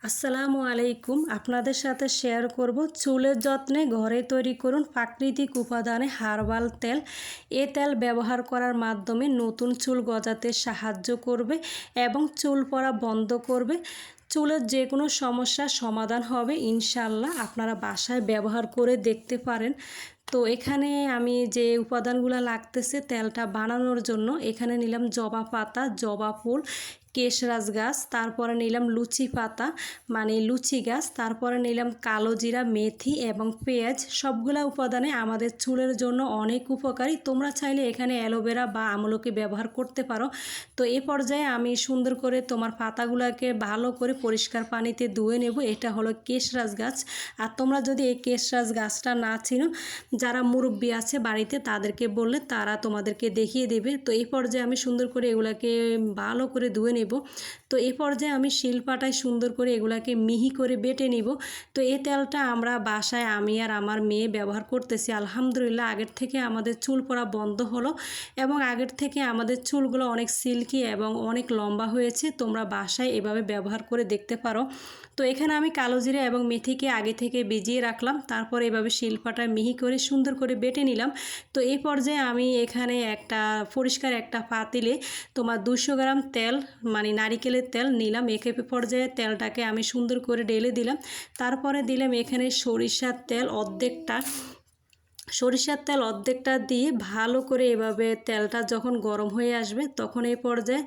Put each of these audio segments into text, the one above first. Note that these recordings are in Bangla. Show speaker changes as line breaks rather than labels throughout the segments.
আসসালামু আলাইকুম। আপনাদের সাথে শেয়ার করব চুলের যত্নে ঘরে তৈরি করুন প্রাকৃতিক উপাদানে হার্বাল তেল। এ তেল ব্যবহার করার মাধ্যমে নতুন চুল গজাতে সাহায্য করবে এবং চুল পড়া বন্ধ করবে। চুলের যে কোনো সমস্যার সমাধান হবে ইনশাল্লাহ। আপনারা বাসায় ব্যবহার করে দেখতে পারেন। তো এখানে আমি যে উপাদানগুলো লাগতেছে তেলটা বানানোর জন্য, এখানে নিলাম জবা পাতা, জবা ফুল, কেশরাজ গাছ, তারপরে নিলাম লুচি পাতা মানে লুচি গাছ, তারপরে নিলাম কালো জিরা, মেথি এবং পেঁয়াজ। সবগুলা উপাদানে আমাদের চুলের জন্য অনেক উপকারী। তোমরা চাইলে এখানে অ্যালোভেরা বা আমলকি ব্যবহার করতে পারো। তো এ পর্যায়ে আমি সুন্দর করে তোমার পাতাগুলোকে ভালো করে পরিষ্কার পানিতে ধুয়ে নেব। এটা হলো কেশরাজ গাছ। আর তোমরা যদি এই কেশরাজ গাছটা না চিনো, যারা মুরব্বি আছে বাড়িতে তাদেরকে বললে তারা তোমাদেরকে দেখিয়ে দেবে। তো এই পর্যায়ে আমি সুন্দর করে এগুলাকে ভালো করে ধুয়ে নেব। তো এই পর্যায়ে আমি শিলপাটায় সুন্দর করে এগুলাকে মিহি করে বেটে নিব। তো এই তেলটা আমরা বাসায় আমি আর আমার মেয়ে ব্যবহার করতেছি। আলহামদুলিল্লাহ আগের থেকে আমাদের চুল পড়া বন্ধ হলো এবং আগের থেকে আমাদের চুলগুলো অনেক সিল্কি এবং অনেক লম্বা হয়েছে। তোমরা বাসায় এভাবে ব্যবহার করে দেখতে পারো। তো এখানে আমি কালো জিরা এবং মেথিকে আগে থেকে ভিজিয়ে রাখলাম, তারপর এভাবে শিলপাটায় মিহি করে সুন্দর করে বেটে নিলাম। তো এই পর্যায়ে আমি এখানে একটা পরিষ্কার একটা পাতিলে তোমার 200 গ্রাম তেল মানে নারিকেলের তেল নিলাম। একে পর্যায়ে তেলটাকে আমি সুন্দর করে ঢেলে দিলাম। তারপরে দিলাম এখানে সরিষার তেল অর্ধেকটা দিয়ে ভালো করে এভাবে তেলটা যখন গরম হয়ে আসবে তখন এই পর্যায়ে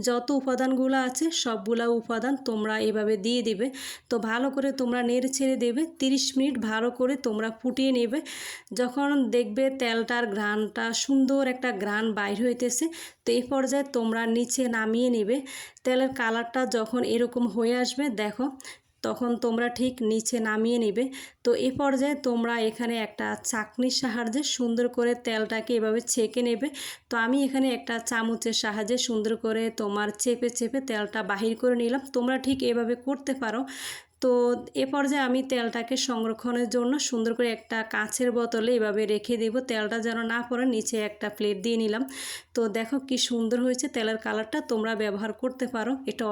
যত উপাদানগুলো আছে সবগুলা উপাদান তোমরা এভাবে দিয়ে দিবে। তো ভালো করে তোমরা নেড়ে ছেড়ে দেবে। 30 মিনিট ভালো করে তোমরা ফুটিয়ে নেবে। যখন দেখবে তেলটার ঘ্রাণটা সুন্দর একটা ঘ্রাণ বাইর হইতেছে, তো এই পর্যায়ে তোমরা নিচে নামিয়ে নেবে। তেলের কালারটা যখন এরকম হয়ে আসবে দেখো, তখন তোমরা ঠিক নিচে নামিয়ে নেবে। তো এই পর্যায়ে তোমরা এখানে একটা চাকনির সাহায্যে সুন্দর করে তেলটাকে এভাবে ছেঁকে নেবে। তো আমি এখানে একটা চামচের সাহায্যে সুন্দর করে তোমার চেপে চেপে তেলটা বাহির করে নিলাম। তোমরা ঠিক এভাবে করতে পারো। তো এ পর্যায়ে আমি তেলটাকে সংরক্ষণের জন্য সুন্দর করে একটা কাঁচের বোতলে এভাবে রেখে দেব। তেলটা যেন না পড়ে নিচে একটা প্লেট দিয়ে নিলাম। তো দেখো কি সুন্দর হয়েছে তেলের কালারটা। তোমরা ব্যবহার করতে পারো। এটা